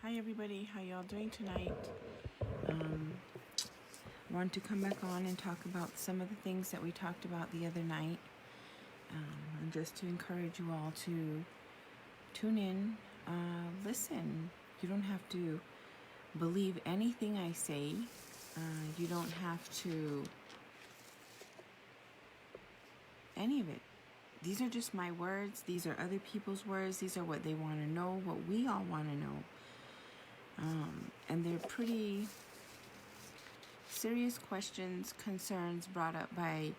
Hi everybody, how y'all doing tonight? I wanted to come back on and talk about some of the things that we talked about the other night, and just to encourage you all to tune in, listen. You don't have to believe anything I say. You don't have to any of it. These are just my words. These are other people's words. These are what they want to know, what we all want to know. And they're pretty serious questions, concerns brought up by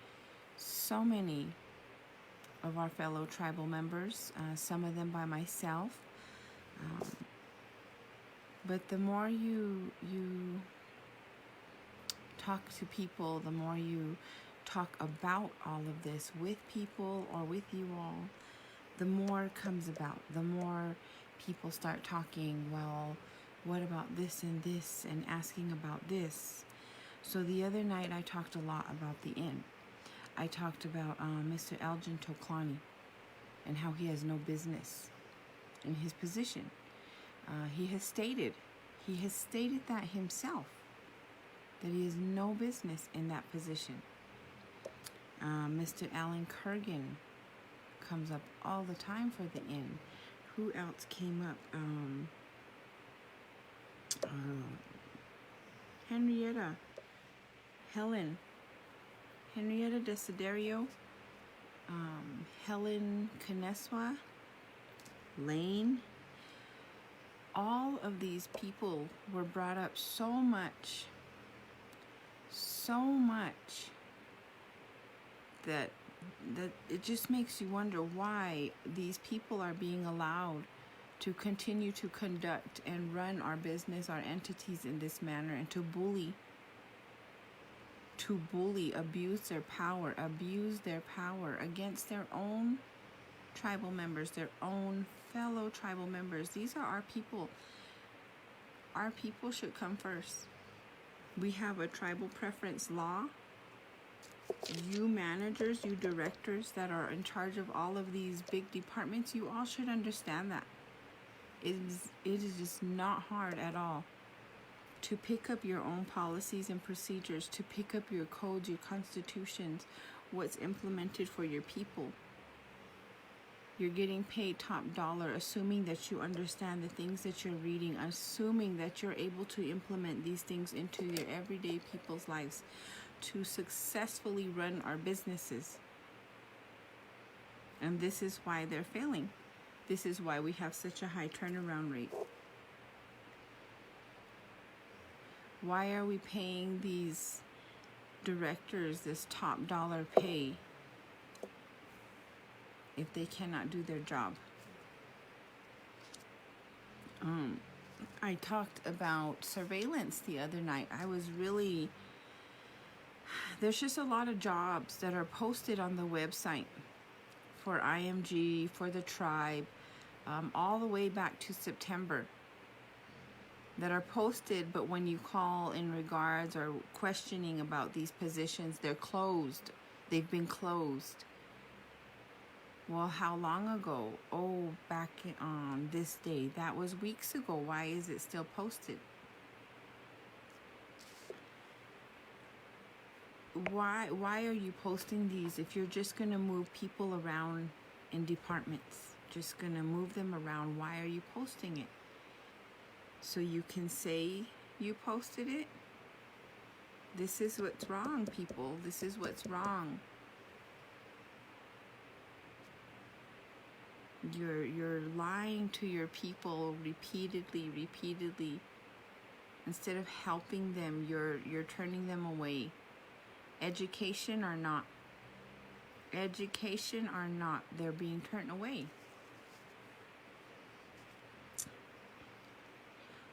so many of our fellow tribal members, some of them by myself. But the more you talk to people, the more you talk about all of this with people or with you all, the more comes about. The more people start talking, well, what about this and asking about this. So the other night I talked a lot about the inn. I talked about Mr. Elgin Toklani and how he has no business in his position. He has stated that himself, that he has no business in that position. Mr. Alan Kurgan comes up all the time for the inn. Who else came up? Henrietta Desiderio, Helen Caneswa, Lane. All of these people were brought up so much that it just makes you wonder why these people are being allowed to continue to conduct and run our business, our entities in this manner, and to bully, abuse their power against their own tribal members, their own fellow tribal members. These are our people. Our people should come first. We have a tribal preference law. You managers, you directors that are in charge of all of these big departments, you all should understand that. It is just not hard at all to pick up your own policies and procedures, to pick up your codes, your constitutions, what's implemented for your people. You're getting paid top dollar, assuming that you understand the things that you're reading, assuming that you're able to implement these things into your everyday people's lives to successfully run our businesses. And this is why they're failing. This is why we have such a high turnaround rate. Why are we paying these directors this top dollar pay if they cannot do their job? I talked about surveillance the other night. There's just a lot of jobs that are posted on the website for IMG, for the tribe, all the way back to September, that are posted, but when you call in regards or questioning about these positions, they're closed. They've been closed. Well, how long ago? Oh, back on this day. That was weeks ago. Why is it still posted? Why are you posting these if you're just going to move people around in departments? Just going to move them around. Why are you posting it? So you can say you posted it? This is what's wrong, people. This is what's wrong. You're lying to your people repeatedly. Instead of helping them, you're turning them away. Education or not, they're being turned away.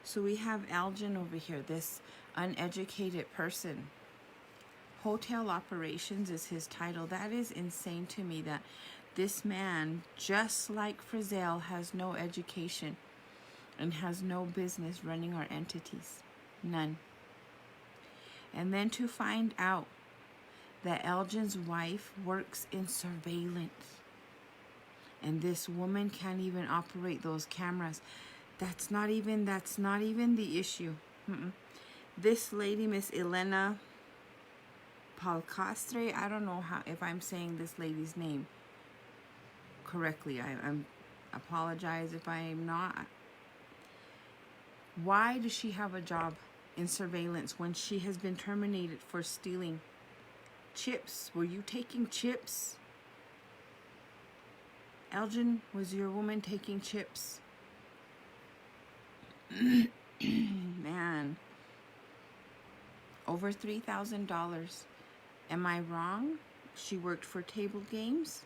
So we have Elgin over here, this uneducated person. Hotel operations is his title. That is insane to me, that this man, just like Frizzell, has no education and has no business running our entities. None. And then to find out that Elgin's wife works in surveillance, and this woman can't even operate those cameras. That's not even the issue. Mm-mm. This lady, Miss Elena Palcastre, I don't know if I'm saying this lady's name correctly. I'm apologize if I am not. Why does she have a job in surveillance when she has been terminated for stealing chips? Were you taking chips? Elgin, was your woman taking chips? Man, over $3,000. Am I wrong? She worked for table games?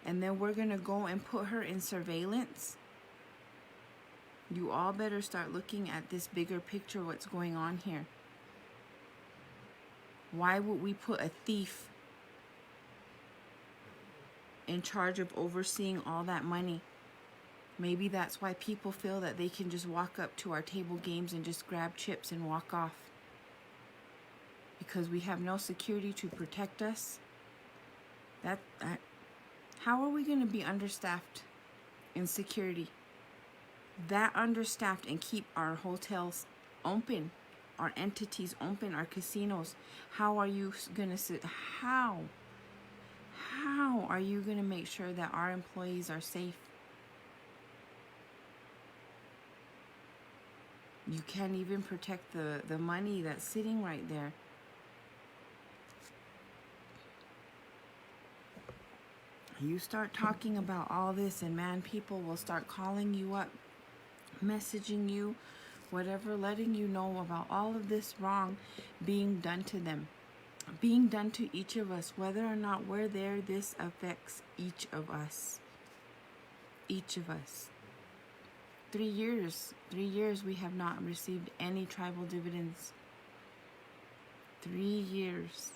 And then we're going to go and put her in surveillance? You all better start looking at this bigger picture, what's going on here. Why would we put a thief in charge of overseeing all that money? Maybe that's why people feel that they can just walk up to our table games and just grab chips and walk off. Because we have no security to protect us. How are we going to be understaffed in security? That understaffed and keep our hotels open, our entities open, our casinos. How are you going to how are you going to make sure that our employees are safe? You can't even protect the money that's sitting right there. You start talking about all this and man, people will start calling you up, messaging you, whatever, letting you know about all of this wrong being done to them, being done to each of us, whether or not we're there. This affects each of us. Each of us. 3 years we have not received any tribal dividends. 3 years.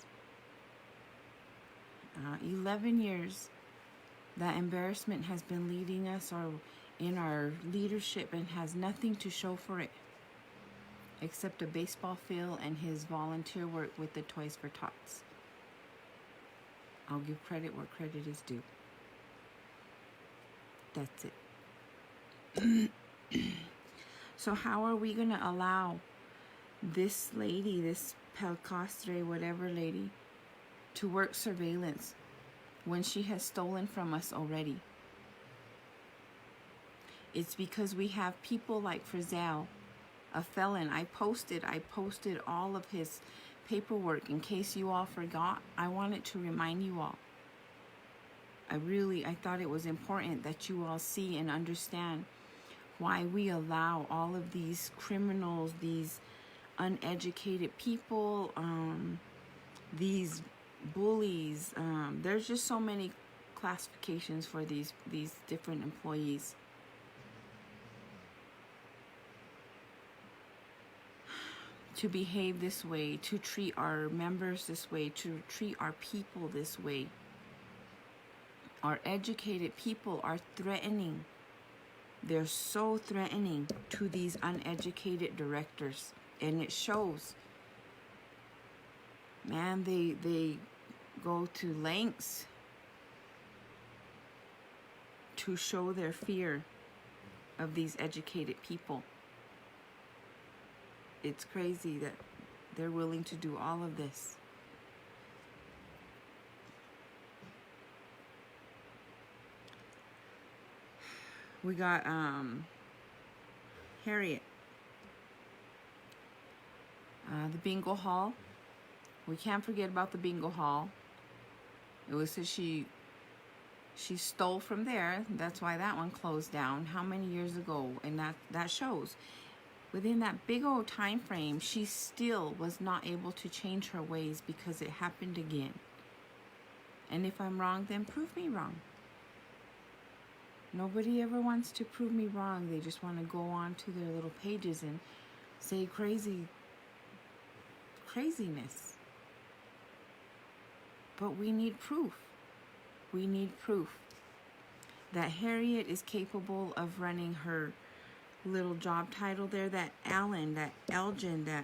11 years. That embarrassment has been leading us or in our leadership and has nothing to show for it except a baseball field and his volunteer work with the Toys for Tots. I'll give credit where credit is due. That's it. So how are we going to allow this lady, this Pelcastre, whatever lady, to work surveillance when she has stolen from us already? It's because we have people like Frizzell, a felon. I posted all of his paperwork in case you all forgot. I wanted to remind you all. I thought it was important that you all see and understand why we allow all of these criminals, these uneducated people, these bullies. There's just so many classifications for these different employees. To behave this way, to treat our members this way, to treat our people this way. Our educated people are threatening. They're so threatening to these uneducated directors, and it shows. Man, they go to lengths to show their fear of these educated people. It's crazy that they're willing to do all of this. We got Harriet. The bingo hall. We can't forget about the bingo hall. It was that she stole from there. That's why that one closed down. How many years ago? And that shows. Within that big old time frame, she still was not able to change her ways because it happened again. And if I'm wrong, then prove me wrong. Nobody ever wants to prove me wrong. They just want to go on to their little pages and say craziness. But we need proof. We need proof that Harriet is capable of running her little job title there, that Alan, that Elgin, that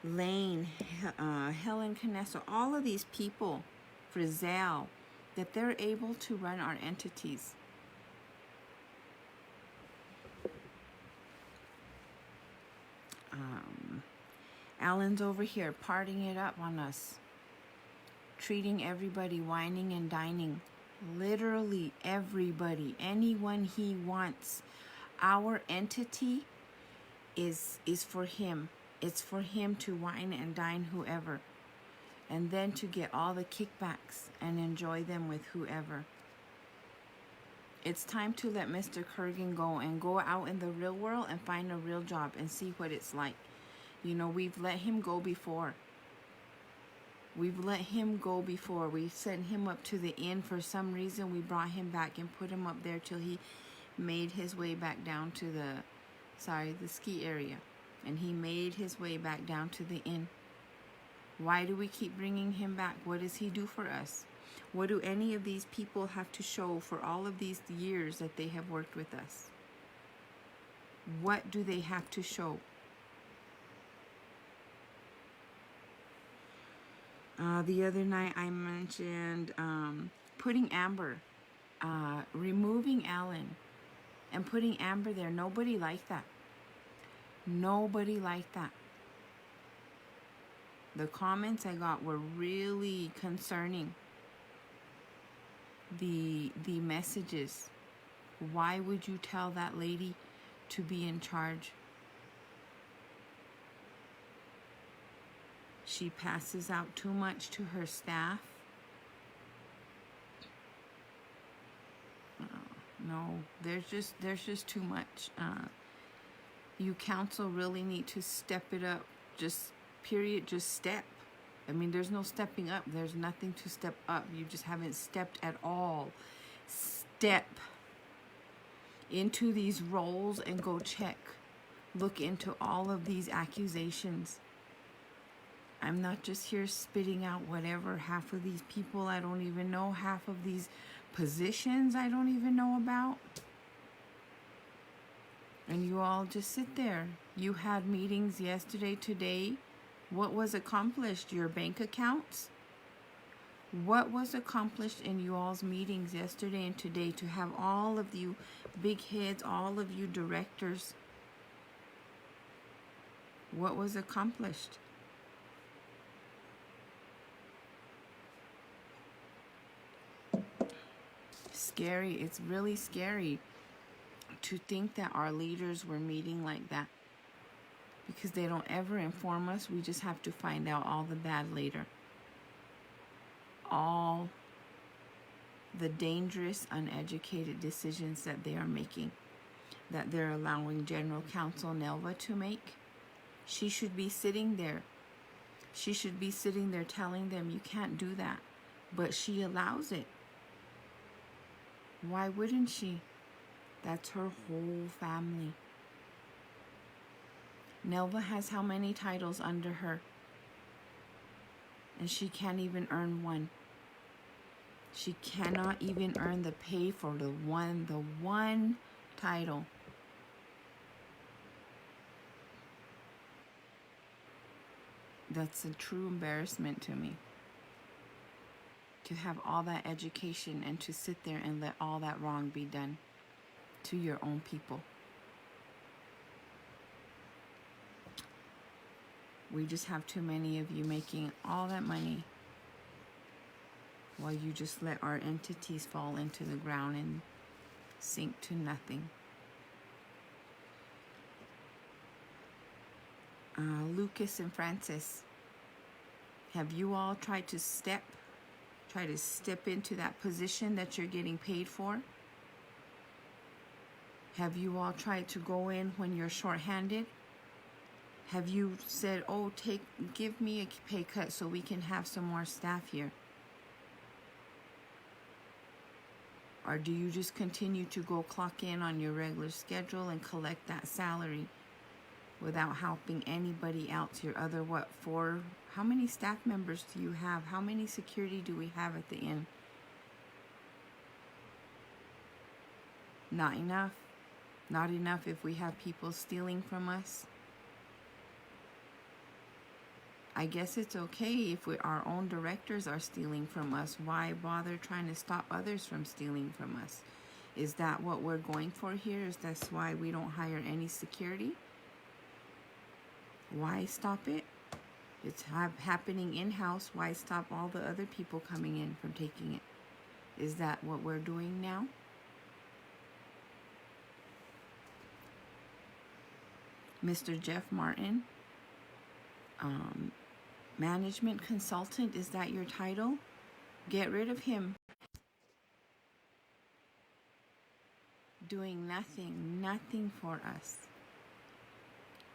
Lane, Helen Canessa, all of these people, Frizzell, that they're able to run our entities. Alan's over here partying it up on us, treating everybody, whining and dining. Literally everybody, anyone he wants. Our entity is for him. It's for him to wine and dine whoever, and then to get all the kickbacks and enjoy them with whoever. It's time to let Mr. Kurgan go and go out in the real world and find a real job and see what it's like. You know, we've let him go before. We've let him go before. We sent him up to the inn for some reason. We brought him back and put him up there till he made his way back down to the ski area. And he made his way back down to the inn. Why do we keep bringing him back? What does he do for us? What do any of these people have to show for all of these years that they have worked with us? What do they have to show? The other night I mentioned putting Amber, removing Alan and putting Amber there. Nobody liked that. Nobody liked that. The comments I got were really concerning. The messages. Why would you tell that lady to be in charge? She passes out too much to her staff. No, there's just too much. You council really need to step it up. Just period. Just step. I mean, there's no stepping up. There's nothing to step up. You just haven't stepped at all. Step into these roles and go check. Look into all of these accusations. I'm not just here spitting out whatever. Half of these people I don't even know. Half of these positions I don't even know about. And you all just sit there. You had meetings yesterday, today. What was accomplished? Your bank accounts? What was accomplished in you all's meetings yesterday and today to have all of you big heads, all of you directors? What was accomplished? Scary. It's really scary to think that our leaders were meeting like that, because they don't ever inform us. We just have to find out all the bad later. All the dangerous, uneducated decisions that they are making, that they're allowing General Counsel Nelva to make. She should be sitting there. She should be sitting there telling them, you can't do that. But she allows it. Why wouldn't she? That's her whole family. Nelva has how many titles under her? And she can't even earn one. She cannot even earn the pay for the one title. That's a true embarrassment to me. To have all that education and to sit there and let all that wrong be done to your own people. We just have too many of you making all that money while you just let our entities fall into the ground and sink to nothing. Lucas and Francis, have you all tried to step into that position that you're getting paid for? Have you all tried to go in when you're shorthanded? Have you said, oh, give me a pay cut so we can have some more staff here? Or do you just continue to go clock in on your regular schedule and collect that salary without helping anybody else? Your other, how many staff members do you have? How many security do we have at the inn? Not enough. Not enough if we have people stealing from us. I guess it's okay if our own directors are stealing from us. Why bother trying to stop others from stealing from us? Is that what we're going for here? Is that why we don't hire any security? Why stop it? It's happening in-house. Why stop all the other people coming in from taking it? Is that what we're doing now? Mr. Jeff Martin, management consultant, is that your title? Get rid of him. Doing nothing for us.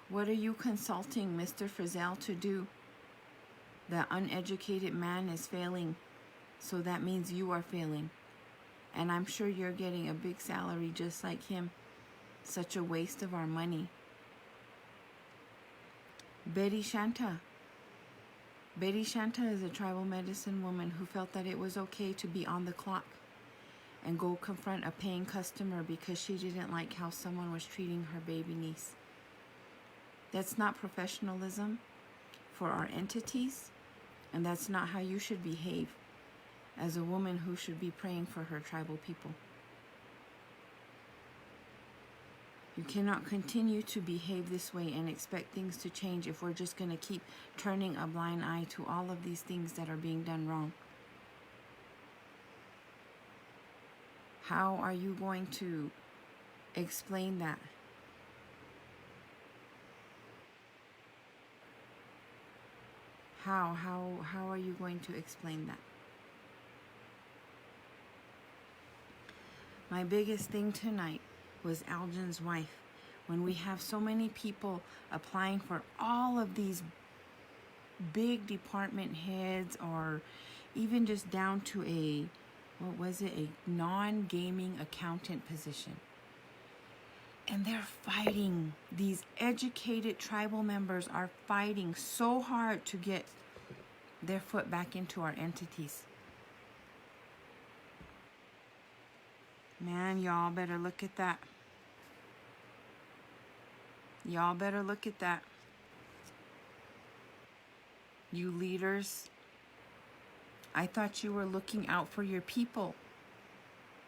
What are you consulting Mr. Frizzell to do? The uneducated man is failing, so that means you are failing. And I'm sure you're getting a big salary just like him. Such a waste of our money. Betty Shanta. Betty Shanta is a tribal medicine woman who felt that it was okay to be on the clock and go confront a paying customer because she didn't like how someone was treating her baby niece. That's not professionalism for our entities, and that's not how you should behave as a woman who should be praying for her tribal people. You cannot continue to behave this way and expect things to change if we're just going to keep turning a blind eye to all of these things that are being done wrong. How are you going to explain that? How are you going to explain that? My biggest thing tonight was Algin's wife. When we have so many people applying for all of these big department heads, or even just down to a non-gaming accountant position. And they're fighting. These educated tribal members are fighting so hard to get their foot back into our entities. Man, y'all better look at that. Y'all better look at that. You leaders, I thought you were looking out for your people.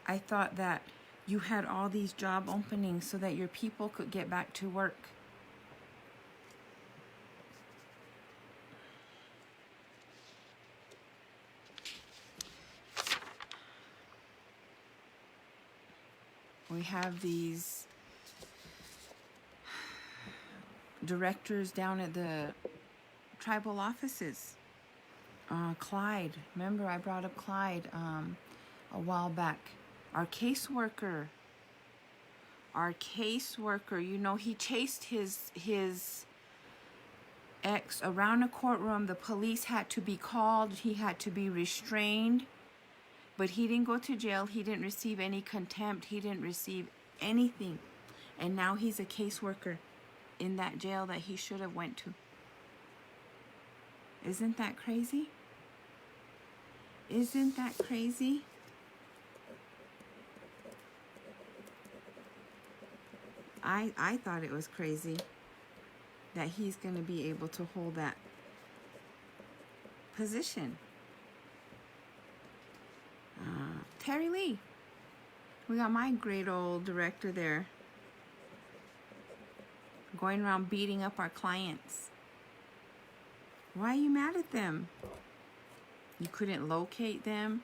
I thought that you had all these job openings so that your people could get back to work. We have these directors down at the tribal offices. Clyde, remember I brought up Clyde a while back. Our caseworker, you know, he chased his ex around a courtroom. The police had to be called. He had to be restrained. But he didn't go to jail. He didn't receive any contempt. He didn't receive anything. And now he's a caseworker in that jail that he should have went to. Isn't that crazy? Isn't that crazy? I thought it was crazy that he's going to be able to hold that position. Terry Lee. We got my great old director there going around beating up our clients. Why are you mad at them? You couldn't locate them?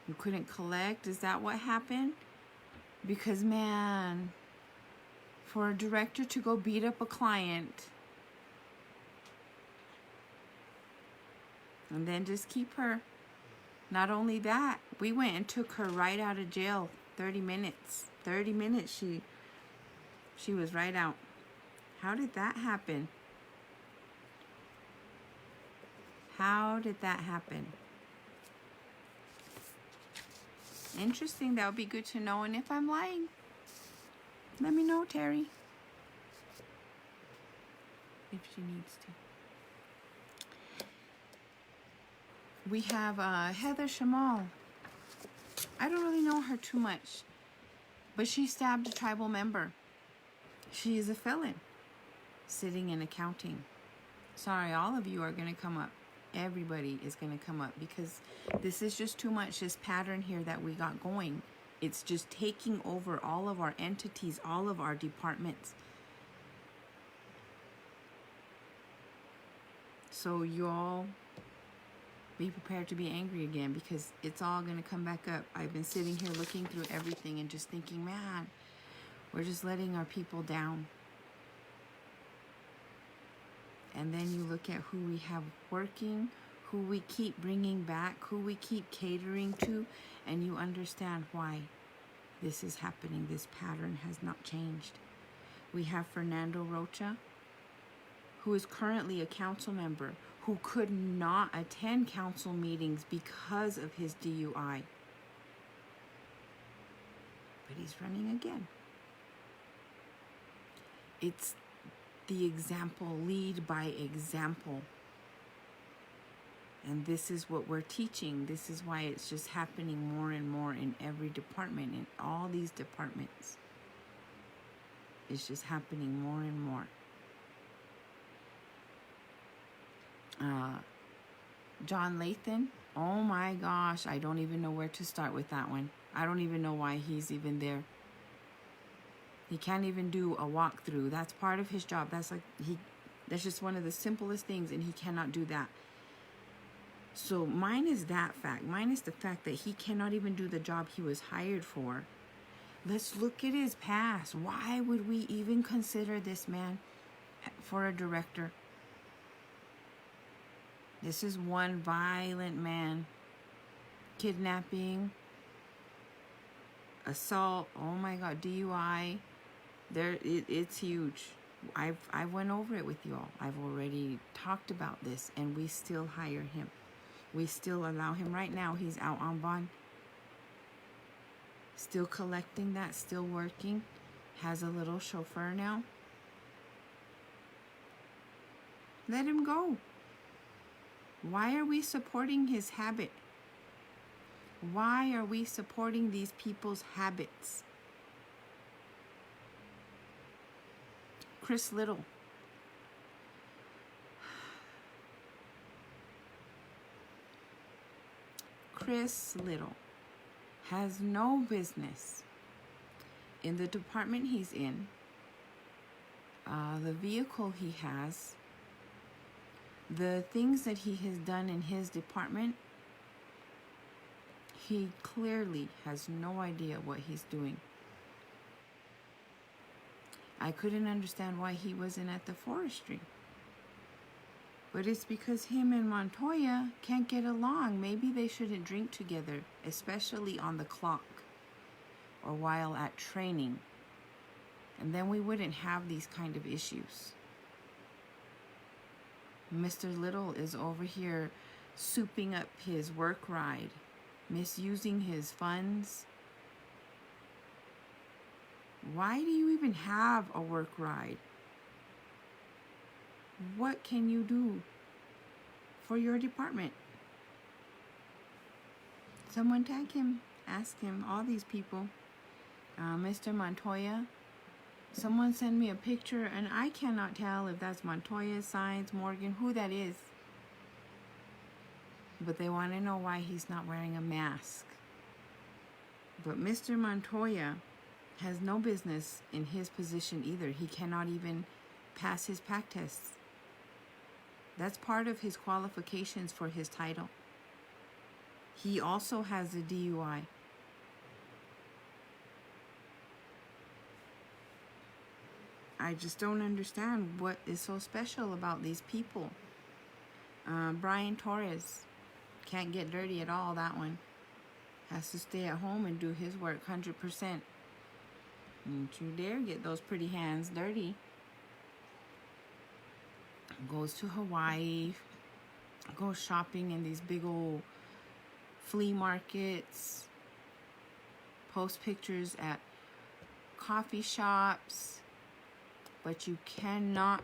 You couldn't collect? Is that what happened? Because, man, for a director to go beat up a client and then just keep her. Not only that, we went and took her right out of jail. 30 minutes. 30 minutes she was right out. How did that happen? How did that happen? Interesting. That would be good to know. And if I'm lying, let me know, Terry. If she needs to. We have Heather Shamal. I don't really know her too much, but she stabbed a tribal member. She is a felon sitting in accounting. Sorry, all of you are going to come up. Everybody is going to come up because this is just too much, this pattern here that we got going. It's just taking over all of our entities, all of our departments. So you all be prepared to be angry again, because it's all going to come back up. I've been sitting here looking through everything and just thinking, man, we're just letting our people down. And then you look at who we have working, who we keep bringing back, who we keep catering to, and you understand why this is happening. This pattern has not changed. We have Fernando Rocha, who is currently a council member, who could not attend council meetings because of his DUI. But he's running again. It's the example, lead by example. And this is what we're teaching. This is why it's just happening more and more in every department, in all these departments. It's just happening more and more. John Lathan, oh my gosh, I don't even know where to start with that one. I don't even know why he's even there. He can't even do a walkthrough. That's part of his job. That's just one of the simplest things, and he cannot do that. So mine is that fact. Mine is the fact that he cannot even do the job he was hired for. Let's look at his past. Why would we even consider this man for a director? This is one violent man. Kidnapping, assault, oh my God, DUI. It's huge. I went over it with you all. I've already talked about this, and we still hire him. We still allow him. Right now, he's out on bond. Still collecting that, still working. Has a little chauffeur now. Let him go. Why are we supporting his habit? Why are we supporting these people's habits? Chris Little. Chris Little has no business in the department he's in, the vehicle he has, the things that he has done in his department. He clearly has no idea what he's doing. I couldn't understand why he wasn't at the forestry. But it's because him and Montoya can't get along. Maybe they shouldn't drink together, especially on the clock or while at training. And then we wouldn't have these kind of issues. Mr. Little is over here souping up his work ride, misusing his funds. Why do you even have a work ride? What can you do for your department? Someone tag him, ask him, all these people. Mr. Montoya, someone send me a picture, and I cannot tell if that's Montoya, Science, Morgan, who that is. But they want to know why he's not wearing a mask. But Mr. Montoya has no business in his position either. He cannot even pass his PAC tests. That's part of his qualifications for his title. He also has a DUI. I just don't understand what is so special about these people. Brian Torres, can't get dirty at all, that one. Has to stay at home and do his work 100%. Don't you dare get those pretty hands dirty. Goes to Hawaii, goes shopping in these big old flea markets, post pictures at coffee shops, but you cannot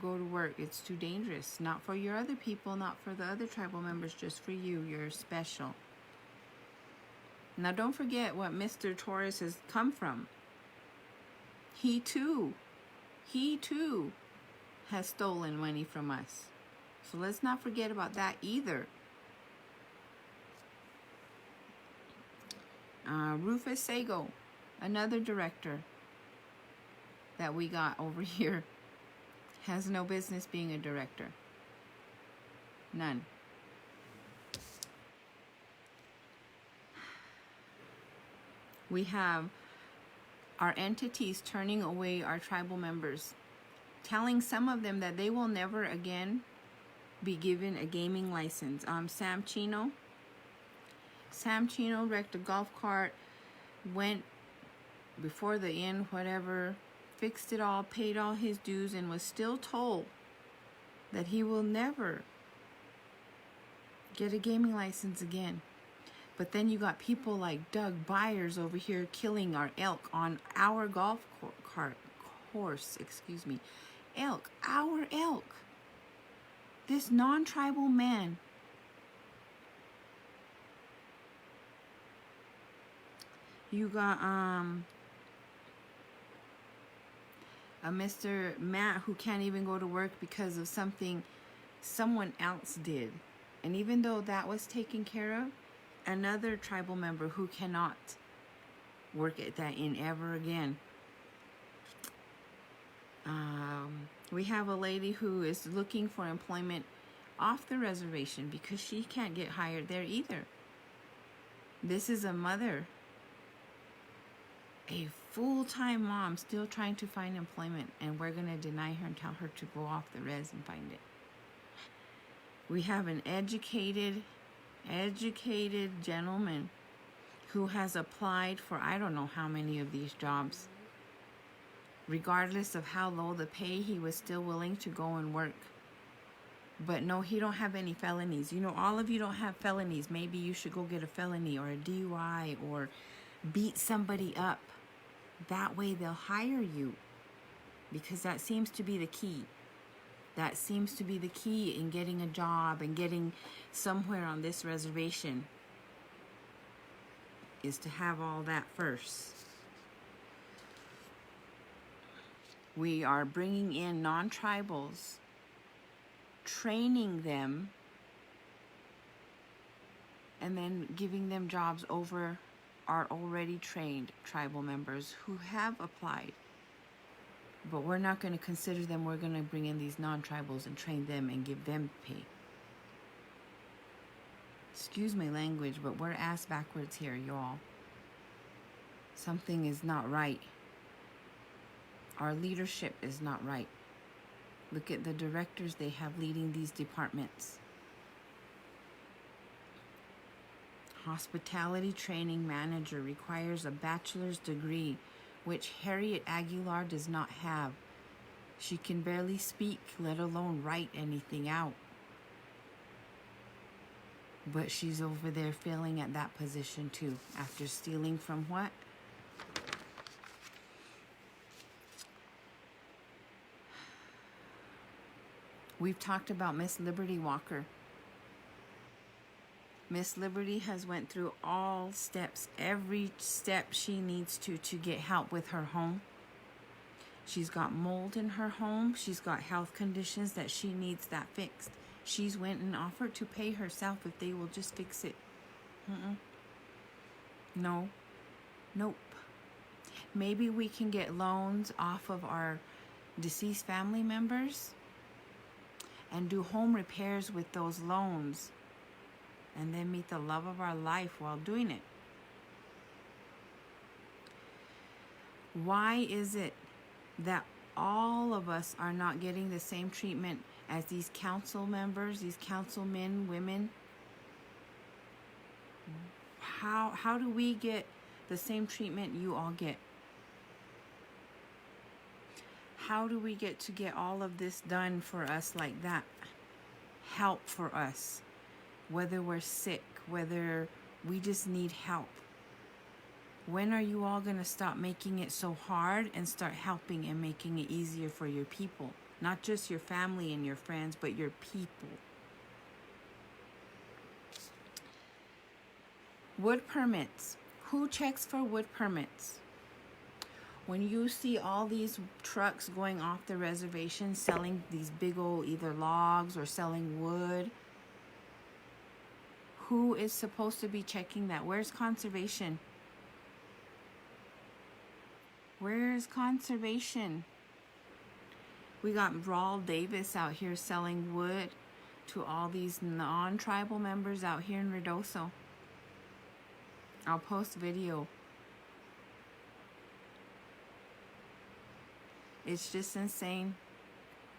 go to work. It's too dangerous. Not for your other people, not for the other tribal members, just for you. You're special. Now don't forget what Mr. Torres has come from. He too has stolen money from us. So let's not forget about that either. Rufus Sago, another director that we got over here, has no business being a director. None. We have our entities turning away our tribal members, telling some of them that they will never again be given a gaming license. Sam Chino wrecked a golf cart, went before the inn, whatever, fixed it all, paid all his dues, and was still told that he will never get a gaming license again. But then you got people like Doug Byers over here killing our elk on our golf course. Elk, our elk. This non-tribal man. You got a Mr. Matt who can't even go to work because of something someone else did. And even though that was taken care of, another tribal member who cannot work at that inn ever again. We have a lady who is looking for employment off the reservation because she can't get hired there either. This is a mother, a full-time mom, still trying to find employment, and we're going to deny her and tell her to go off the res and find it. We have an educated gentleman who has applied for I don't know how many of these jobs. Regardless of how low the pay, he was still willing to go and work. But no, he don't have any felonies. You know, all of you don't have felonies. Maybe you should go get a felony or a DUI or beat somebody up. That way they'll hire you, because that seems to be the key. That seems to be the key in getting a job and getting somewhere on this reservation, is to have all that first. We are bringing in non-tribals, training them, and then giving them jobs over our already trained tribal members who have applied. But we're not going to consider them. We're going to bring in these non-tribals and train them and give them pay. Excuse my language, but we're ass backwards here, y'all. Something is not right. Our leadership is not right. Look at the directors they have leading these departments. Hospitality training manager requires a bachelor's degree, which Harriet Aguilar does not have. She can barely speak, let alone write anything out. But she's over there failing at that position too, after stealing from what? We've talked about Miss Liberty Walker. Miss Liberty has went through all steps, every step she needs to get help with her home. She's got mold in her home. She's got health conditions that she needs that fixed. She's went and offered to pay herself if they will just fix it. No. Nope. Maybe we can get loans off of our deceased family members and do home repairs with those loans, and then meet the love of our life while doing it. Why is it that all of us are not getting the same treatment as these council members, these councilmen, women? How do we get the same treatment you all get? How do we get to get all of this done for us like that? Help for us. Whether we're sick, whether we just need help. When are you all going to stop making it so hard and start helping and making it easier for your people? Not just your family and your friends, but your people. Wood permits. Who checks for wood permits? When you see all these trucks going off the reservation selling these big old either logs or selling wood, who is supposed to be checking that? Where's conservation? Where's conservation? We got Raul Davis out here selling wood to all these non-tribal members out here in Ruidoso. I'll post video. It's just insane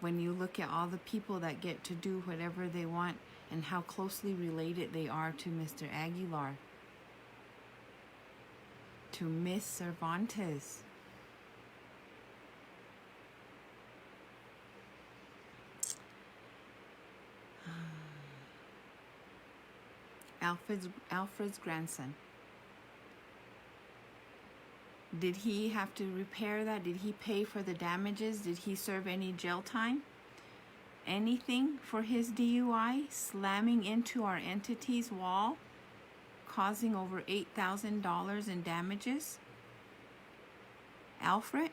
when you look at all the people that get to do whatever they want and how closely related they are to Mr. Aguilar, to Miss Cervantes. Alfred's grandson. Did he have to repair that? Did he pay for the damages? Did he serve any jail time? Anything for his DUI? Slamming into our entity's wall, causing over $8,000 in damages? Alfred?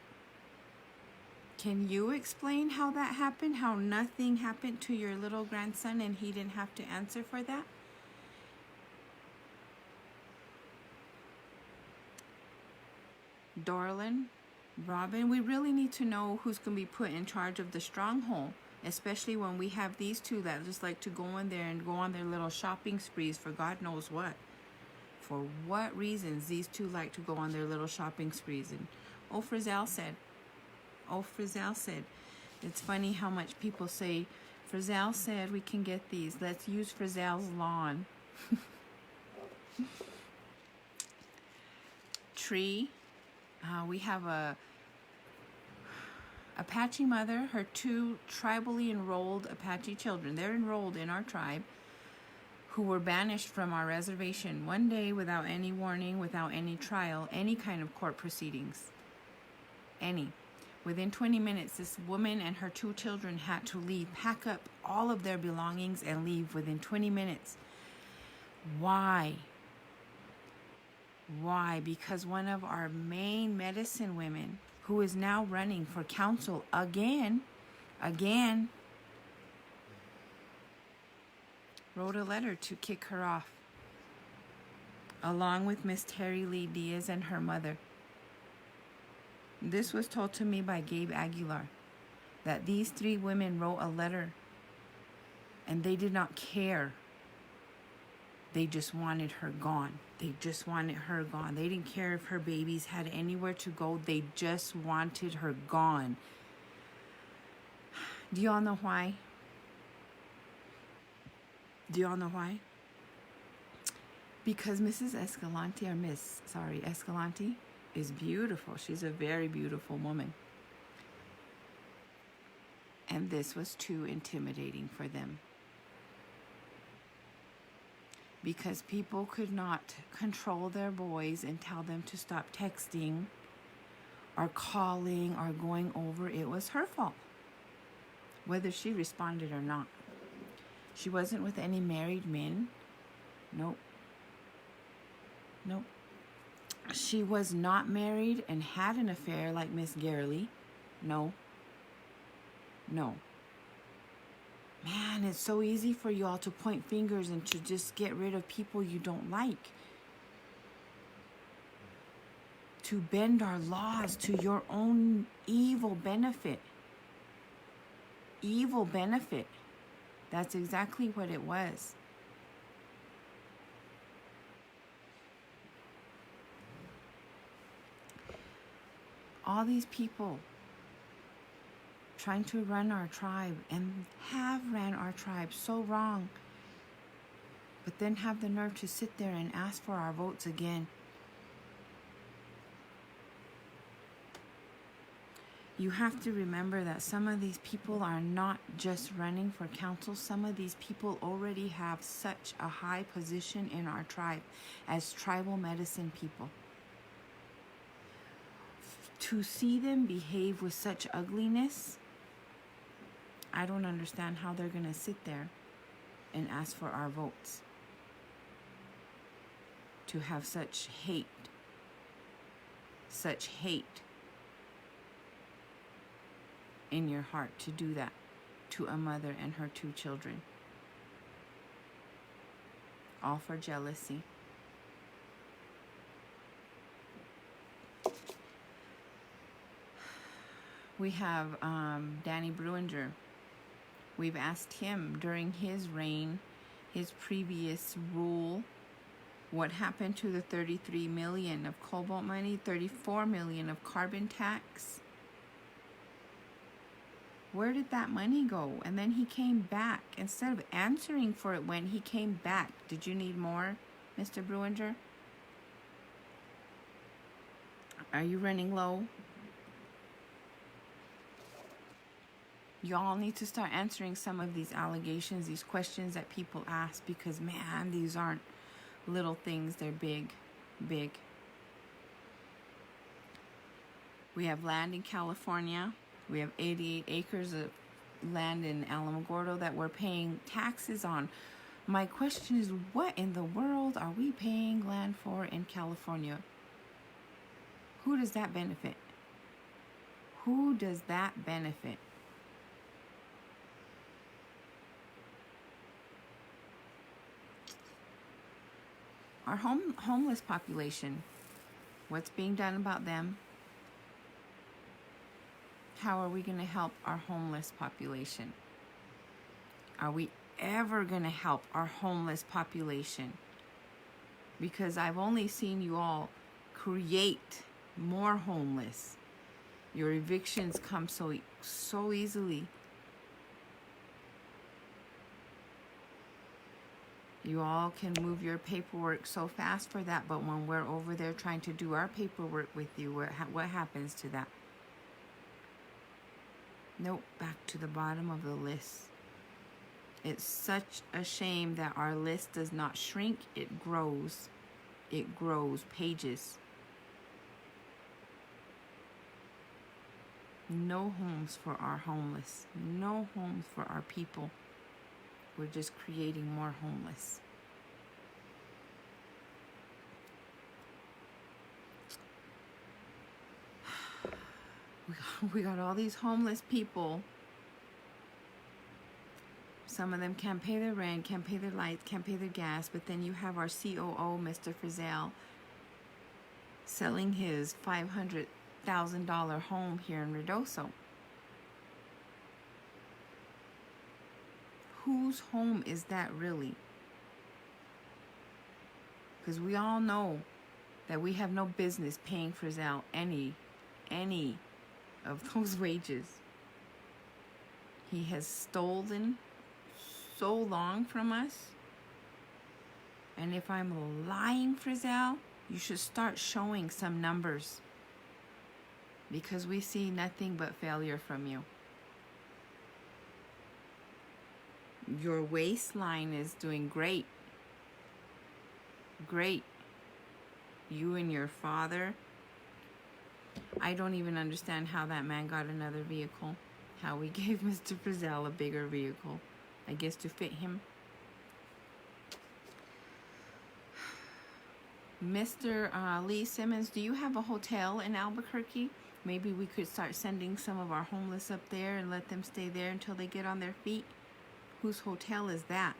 Can you explain how that happened? How nothing happened to your little grandson and he didn't have to answer for that? Dorlin, Robin, we really need to know who's going to be put in charge of the stronghold, especially when we have these two that just like to go in there and go on their little shopping sprees for God knows what. For what reasons these two like to go on their little shopping sprees. And Frizzell said, it's funny how much people say, Frizzell said we can get these. Let's use Frizzell's lawn. Tree. We have a Apache mother, her two tribally enrolled Apache children. They're enrolled in our tribe, who were banished from our reservation one day without any warning, without any trial, any kind of court proceedings. Any. Within 20 minutes, this woman and her two children had to leave, pack up all of their belongings and leave within 20 minutes. Why? Why? Because one of our main medicine women, who is now running for council again, wrote a letter to kick her off, along with Miss Terry Lee Diaz and her mother. This was told to me by Gabe Aguilar, that these three women wrote a letter and they did not care. They just wanted her gone. They just wanted her gone. They didn't care if her babies had anywhere to go. They just wanted her gone. Do y'all know why? Do y'all know why? Because Escalante is beautiful. She's a very beautiful woman. And this was too intimidating for them. Because people could not control their boys and tell them to stop texting or calling or going over. It was her fault, whether she responded or not. She wasn't with any married men. Nope. She was not married and had an affair like Miss Garley. No. Man, it's so easy for you all to point fingers and to just get rid of people you don't like. To bend our laws to your own evil benefit. Evil benefit. That's exactly what it was. All these people trying to run our tribe and have ran our tribe so wrong, but then have the nerve to sit there and ask for our votes again. You have to remember that some of these people are not just running for council. Some of these people already have such a high position in our tribe as tribal medicine people. To see them behave with such ugliness, I don't understand how they're going to sit there and ask for our votes. To have such hate in your heart, to do that to a mother and her two children. All for jealousy. We have Danny Bruinger. We've asked him during his reign, his previous rule, what happened to the 33 million of cobalt money, 34 million of carbon tax? Where did that money go? And then he came back. Instead of answering for it when he came back, did you need more, Mr. Bruinger? Are you running low? Y'all need to start answering some of these allegations, these questions that people ask, because man, these aren't little things, they're big, big. We have land in California. We have 88 acres of land in Alamogordo that we're paying taxes on. My question is, what in the world are we paying land for in California? Who does that benefit? Who does that benefit? Our homeless population, what's being done about them? How are we going to help our homeless population? Are we ever going to help our homeless population? Because I've only seen you all create more homeless. Your evictions come so easily. You all can move your paperwork so fast for that, but when we're over there trying to do our paperwork with you, what happens to that? Nope, back to the bottom of the list. It's such a shame that our list does not shrink, it grows. It grows pages. No homes for our homeless. No homes for our people. We're just creating more homeless. We got all these homeless people. Some of them can't pay their rent, can't pay their lights, can't pay their gas. But then you have our COO, Mr. Frizzell, selling his $500,000 home here in Ruidoso. Whose home is that really? Because we all know that we have no business paying Frizzell any of those wages. He has stolen so long from us. And if I'm lying, Frizzell, you should start showing some numbers. Because we see nothing but failure from you. Your waistline is doing great. Great. You and your father. I don't even understand how that man got another vehicle. How we gave Mr. Frizzell a bigger vehicle. I guess to fit him. Mr. Lee Simmons, do you have a hotel in Albuquerque? Maybe we could start sending some of our homeless up there and let them stay there until they get on their feet. Whose hotel is that?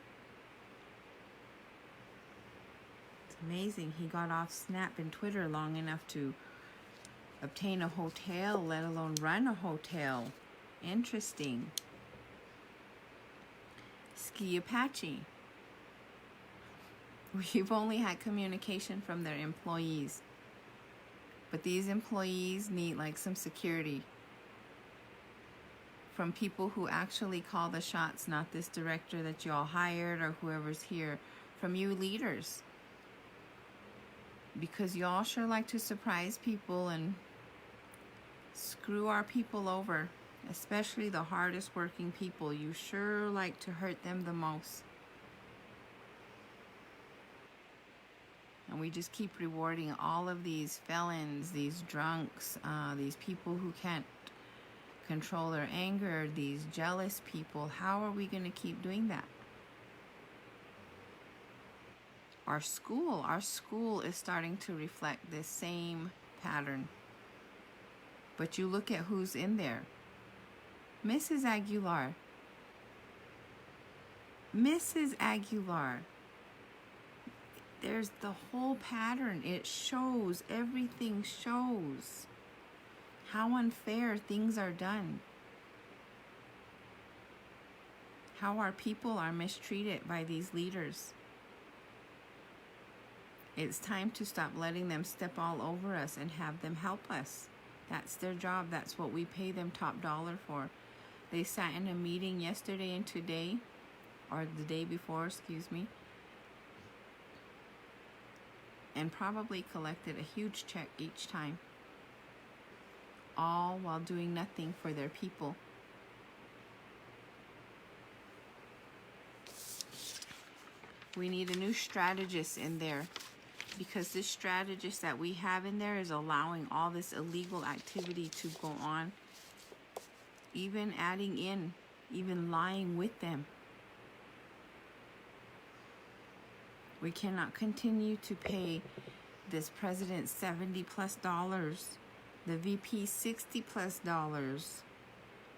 It's amazing he got off Snap and Twitter long enough to obtain a hotel, let alone run a hotel. Interesting. Ski Apache. We've only had communication from their employees. But these employees need like some security from people who actually call the shots, not this director that y'all hired or whoever's here, from you leaders. Because y'all sure like to surprise people and screw our people over, especially the hardest working people. You sure like to hurt them the most. And we just keep rewarding all of these felons, these drunks, these people who can't control their anger, these jealous people. How are we going to keep doing that? Our school is starting to reflect this same pattern. But you look at who's in there. Mrs. Aguilar. Mrs. Aguilar. There's the whole pattern. It shows, everything shows how unfair things are done. how our people are mistreated by these leaders. It's time to stop letting them step all over us and have them help us. That's their job. That's what we pay them top dollar for. They sat in a meeting yesterday and today, or the day before, excuse me, and probably collected a huge check each time, all while doing nothing for their people. We need a new strategist in there, because this strategist that we have in there is allowing all this illegal activity to go on, even adding in, even lying with them. We cannot continue to pay this president $70+, the VP $60+,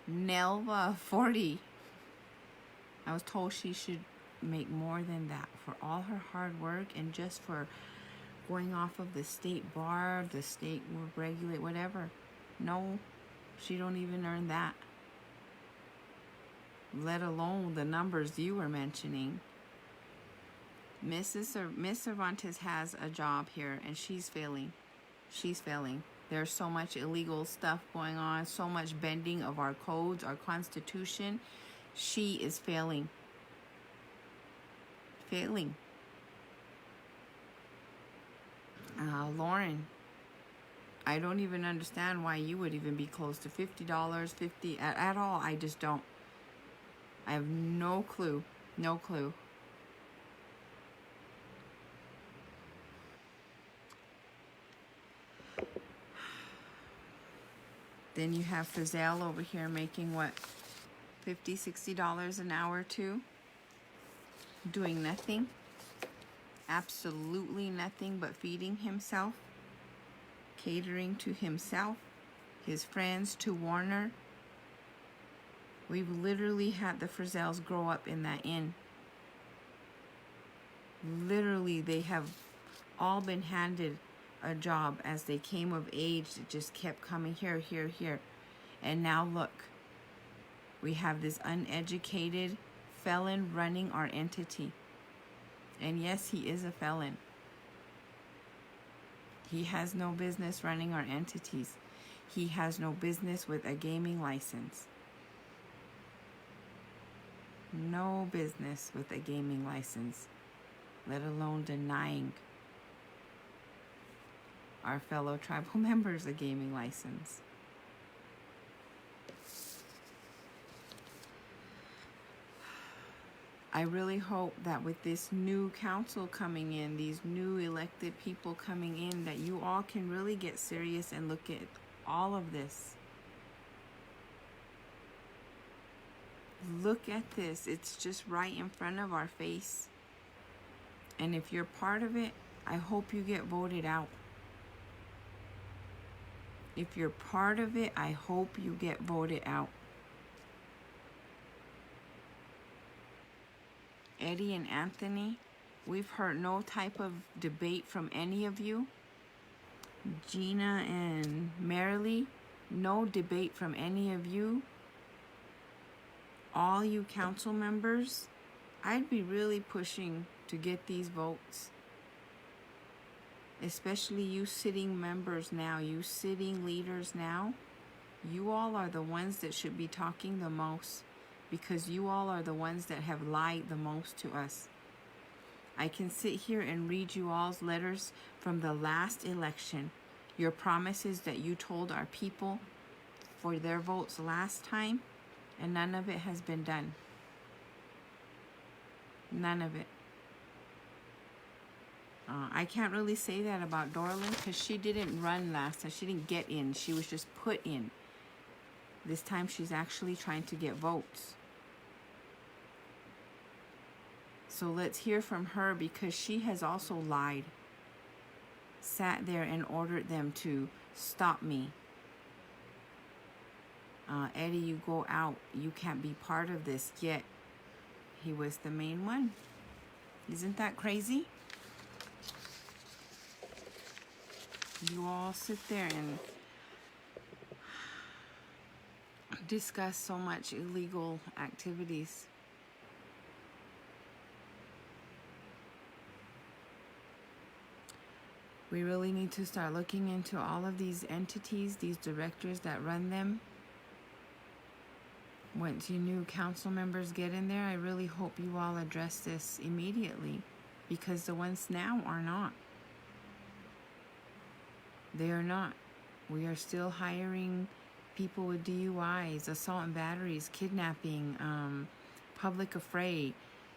Nelva $40. I was told she should make more than that for all her hard work and just for going off of the state bar, the state will regulate, whatever. No, she don't even earn that, let alone the numbers you were mentioning. Miss Cervantes has a job here, and she's failing. She's failing. There's so much illegal stuff going on, so much bending of our codes, our constitution. She is failing. Failing. Lauren, I don't even understand why you would even be close to $50, 50 at all. I just don't. I have no clue. No clue. Then you have Frizzell over here making what, $50, $60 an hour too? Doing nothing. Absolutely nothing but feeding himself, catering to himself, his friends, to Warner. We've literally had the Frizzells grow up in that inn. Literally, they have all been handed a job as they came of age. It just kept coming here, here, here. And now look, we have this uneducated felon running our entity. And yes, he is a felon. He has no business running our entities. He has no business with a gaming license. No business with a gaming license, let alone denying our fellow tribal members a gaming license. I really hope that with this new council coming in, these new elected people coming in, that you all can really get serious and look at all of this. Look at this. It's just right in front of our face. And if you're part of it, I hope you get voted out. If you're part of it, I hope you get voted out. Eddie and Anthony, we've heard no type of debate from any of you. Gina and Marilee, no debate from any of you. All you council members, I'd be really pushing to get these votes. Especially you sitting members now, you sitting leaders now. You all are the ones that should be talking the most, because you all are the ones that have lied the most to us. I can sit here and read you all's letters from the last election, your promises that you told our people for their votes last time, and none of it has been done. None of it. I can't really say that about Dorlin, because she didn't run last time. She didn't get in. She was just put in. This time she's actually trying to get votes. So let's hear from her, because she has also lied. Sat there and ordered them to stop me. Eddie, you go out. You can't be part of this. Yet he was the main one. Isn't that crazy? You all sit there and discuss so much illegal activities. We really need to start looking into all of these entities, these directors that run them. Once you new council members get in there, I really hope you all address this immediately, because the ones now are not. They are not. We are still hiring people with DUIs, assault and batteries, kidnapping, public affray.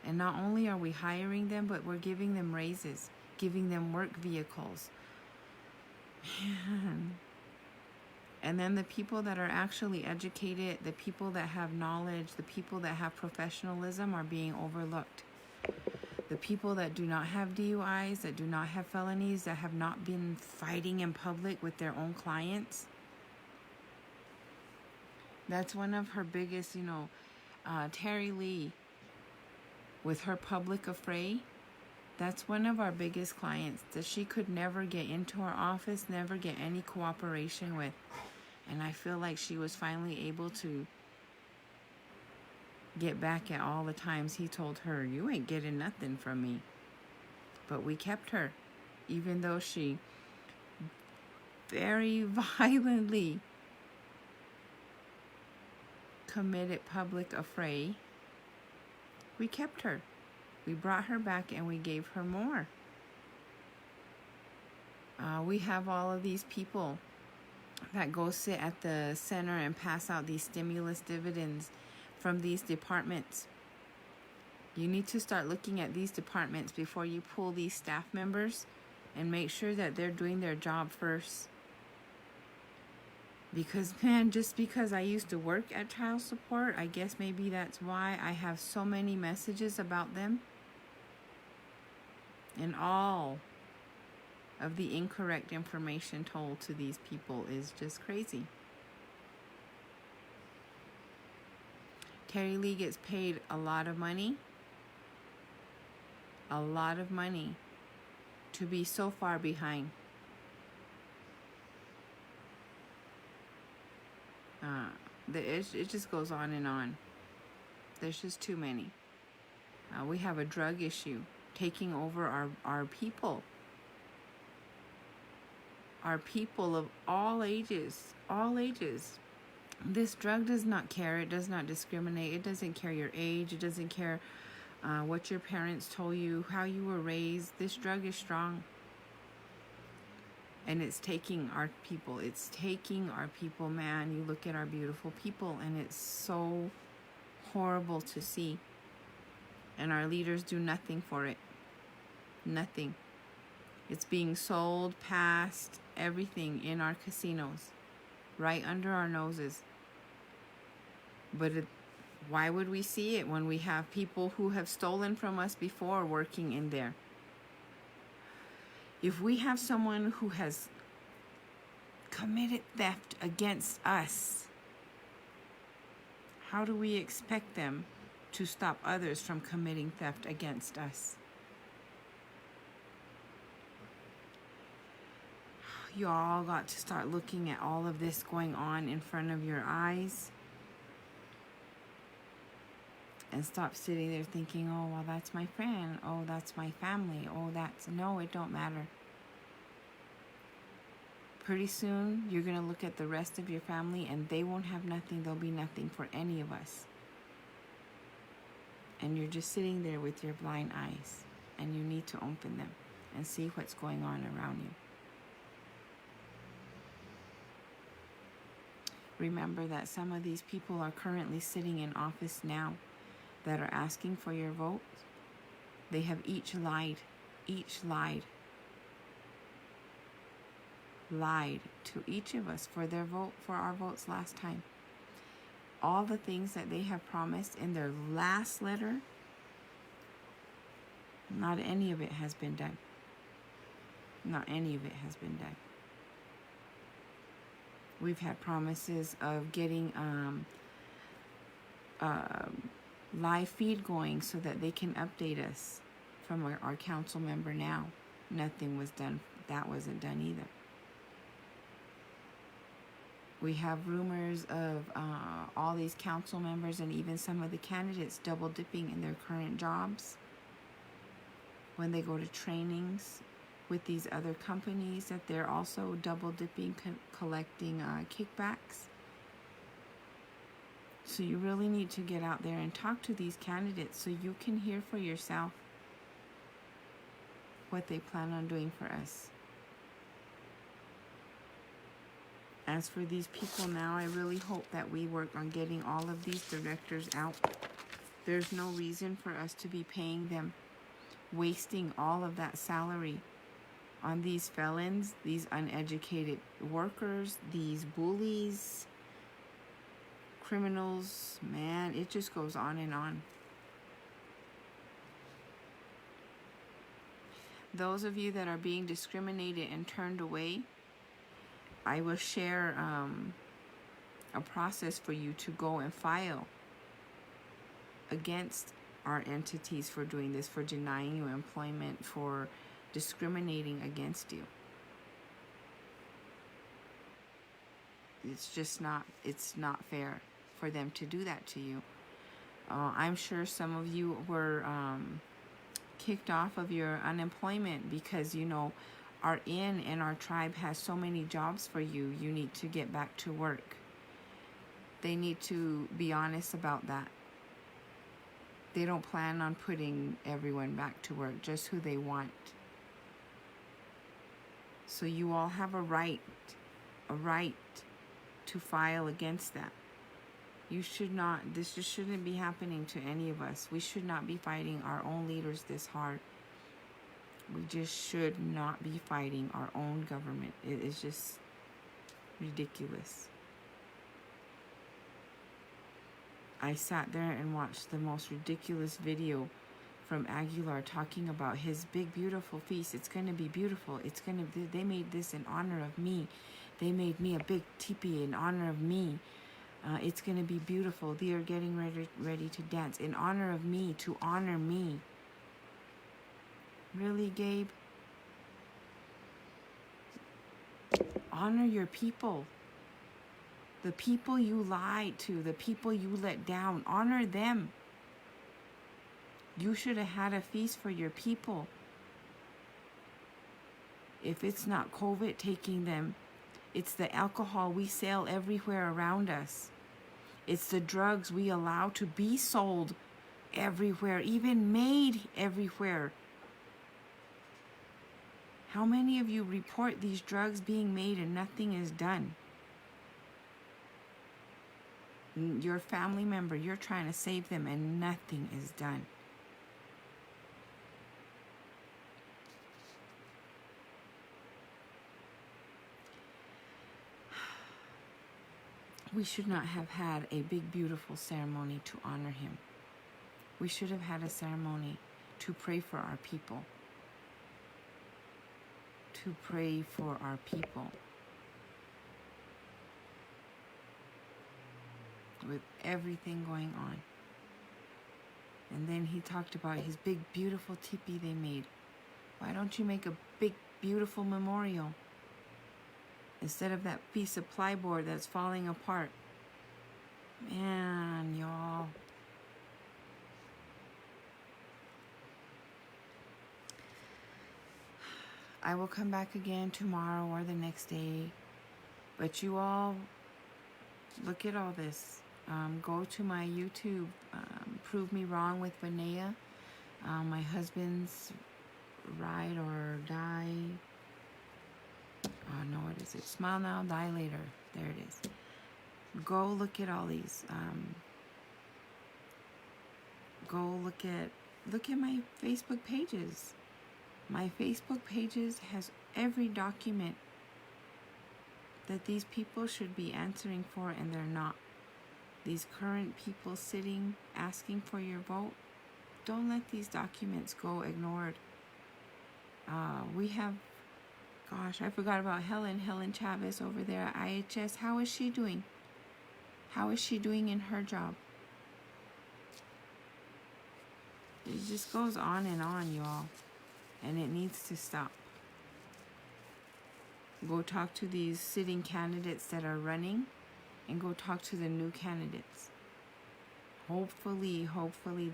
And not only are we hiring them, but we're giving them raises, giving them work vehicles. Man. And then the people that are actually educated, the people that have knowledge, the people that have professionalism are being overlooked. The people that do not have DUIs, that do not have felonies, that have not been fighting in public with their own clients. That's one of her biggest, Terry Lee, with her public affray. That's one of our biggest clients that she could never get into our office, never get any cooperation with. And I feel like she was finally able to get back at all the times he told her, you ain't getting nothing from me. But we kept her, even though she very violently committed public affray. We kept her. We brought her back and we gave her more. We have all of these people that go sit at the center and pass out these stimulus dividends from these departments. You need to start looking at these departments before you pull these staff members and make sure that they're doing their job first. Because, man, just because I used to work at child support, I guess maybe that's why I have so many messages about them. And all of the incorrect information told to these people is just crazy. Terry Lee gets paid a lot of money to be so far behind. It just goes on and on. There's just too many. We have a drug issue taking over our people. Our people of all ages. This drug does not care. It does not discriminate. It doesn't care your age. It doesn't care what your parents told you, how you were raised. This drug is strong. And it's taking our people. It's taking our people, man. You look at our beautiful people, and it's so horrible to see. And our leaders do nothing for it. Nothing. It's being sold past everything in our casinos, right under our noses. But why would we see it when we have people who have stolen from us before working in there? If we have someone who has committed theft against us, how do we expect them to stop others from committing theft against us? You all got to start looking at all of this going on in front of your eyes. And stop sitting there thinking, oh, well, that's my friend. Oh, that's my family. Oh, no, it don't matter. Pretty soon, you're going to look at the rest of your family and they won't have nothing. There'll be nothing for any of us. And you're just sitting there with your blind eyes. And you need to open them and see what's going on around you. Remember that some of these people are currently sitting in office now that are asking for your vote. They have each lied to each of us for our votes last time. All the things that they have promised in their last letter, not any of it has been done. Not any of it has been done. We've had promises of getting live feed going so that they can update us from our council member now. Nothing was done. That wasn't done either. We have rumors of all these council members and even some of the candidates double dipping in their current jobs when they go to trainings with these other companies that they're also double dipping, collecting kickbacks. So you really need to get out there and talk to these candidates so you can hear for yourself what they plan on doing for us. As for these people now, I really hope that we work on getting all of these directors out. There's no reason for us to be paying them, wasting all of that salary on these felons, these uneducated workers, these bullies, criminals. Man, it just goes on and on. Those of you that are being discriminated and turned away, I will share a process for you to go and file against our entities for doing this, for denying you employment, for discriminating against you. It's just not fair for them to do that to you. I'm sure some of you were kicked off of your unemployment because, you know, our inn and our tribe has so many jobs for you. You need to get back to work. They need to be honest about that. They don't plan on putting everyone back to work, just who they want. So you all have a right to file against that. You should not, this just shouldn't be happening to any of us. We should not be fighting our own leaders this hard. We just should not be fighting our own government. It is just ridiculous. I sat there and watched the most ridiculous video from Aguilar talking about his big beautiful feast. It's going to be beautiful. They made this in honor of me. They made me a big teepee in honor of me. It's going to be beautiful. They are getting ready to dance in honor of me, to honor me. Really, Gabe? Honor your people. The people you lied to, the people you let down, honor them. You should have had a feast for your people. If it's not COVID taking them, it's the alcohol we sell everywhere around us. It's the drugs we allow to be sold everywhere, even made everywhere. How many of you report these drugs being made and nothing is done? Your family member, you're trying to save them and nothing is done. We should not have had a big, beautiful ceremony to honor him. We should have had a ceremony to pray for our people. To pray for our people. With everything going on. And then he talked about his big, beautiful teepee they made. Why don't you make a big, beautiful memorial? Instead of that piece of plyboard that's falling apart. Man, y'all. I will come back again tomorrow or the next day. But you all, look at all this. Go to my YouTube, Prove Me Wrong with Vanaya. My husband's Ride or Die. Oh, no, what is it? Smile Now, Die Later. There it is. Go look at all these. Go look at my Facebook pages. My Facebook pages has every document that these people should be answering for, and they're not. These current people sitting, asking for your vote, don't let these documents go ignored. We have, gosh, I forgot about Helen Chavez over there at IHS. How is she doing? How is she doing in her job? It just goes on, y'all. And it needs to stop. Go talk to these sitting candidates that are running, and go talk to the new candidates. Hopefully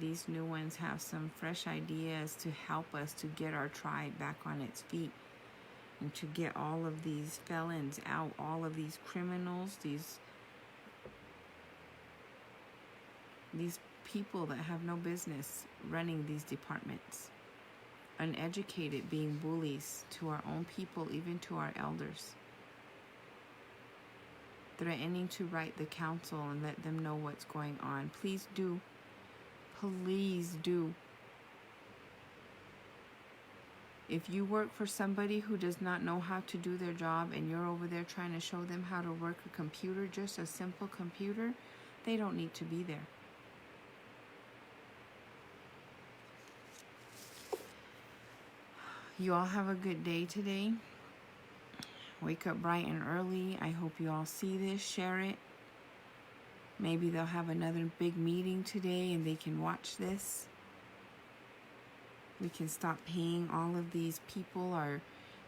these new ones have some fresh ideas to help us to get our tribe back on its feet. and to get all of these felons out, all of these criminals, these people that have no business running these departments, uneducated, being bullies to our own people, even to our elders, threatening to write the council and let them know what's going on. Please do. Please do. If you work for somebody who does not know how to do their job and you're over there trying to show them how to work a computer, just a simple computer, they don't need to be there. You all have a good day today. Wake up bright and early. I hope you all see this, share it. Maybe they'll have another big meeting today and they can watch this. We can stop paying all of these people our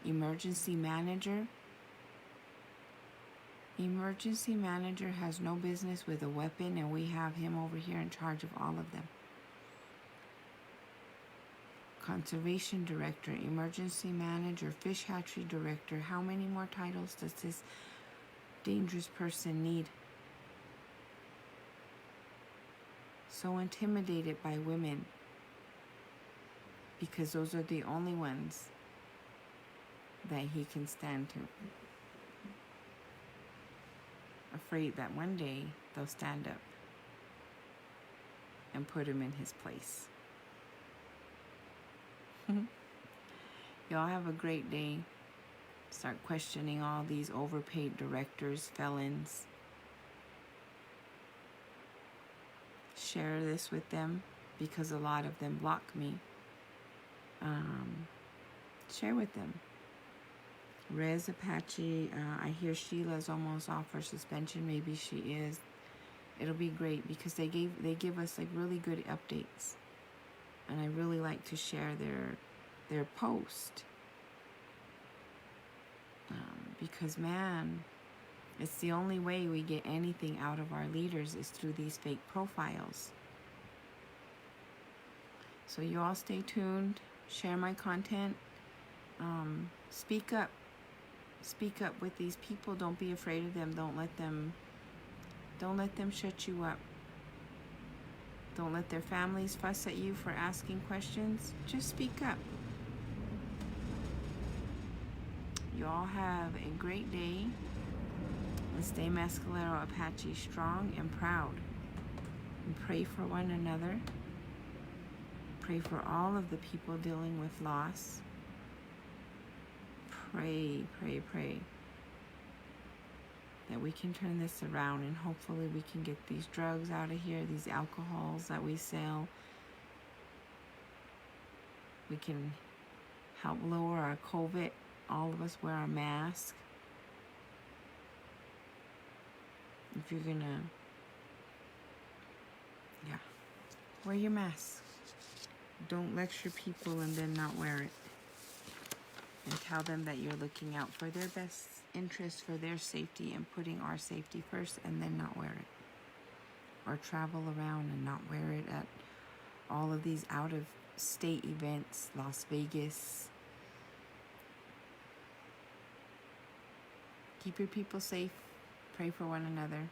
emergency manager. Emergency manager has no business with a weapon, and we have him over here in charge of all of them. Conservation director, emergency manager, fish hatchery director. How many more titles does this dangerous person need? So intimidated by women, because those are the only ones that he can stand to. Afraid that one day they'll stand up and put him in his place. Y'all have a great day. Start questioning all these overpaid directors, felons. Share this with them, because a lot of them block me. Share with them. Rez Apache, I hear Sheila's almost off her suspension. Maybe she is. It'll be great, because they give us like really good updates, and I really like to share their post, because man, it's the only way we get anything out of our leaders is through these fake profiles. So you all stay tuned, share my content, speak up with these people. Don't be afraid of them. Don't let them shut you up. Don't let their families fuss at you for asking questions. Just speak up. You all have a great day. And stay Mescalero Apache strong and proud. And pray for one another. Pray for all of the people dealing with loss. Pray that we can turn this around, and hopefully we can get these drugs out of here, these alcohols that we sell. We can help lower our COVID. All of us wear our mask. If you're gonna, wear your mask. Don't lecture people and then not wear it. And tell them that you're looking out for their best interest, for their safety, and putting our safety first, and then not wear it. Or travel around and not wear it at all of these out-of-state events, Las Vegas. Keep your people safe. Pray for one another.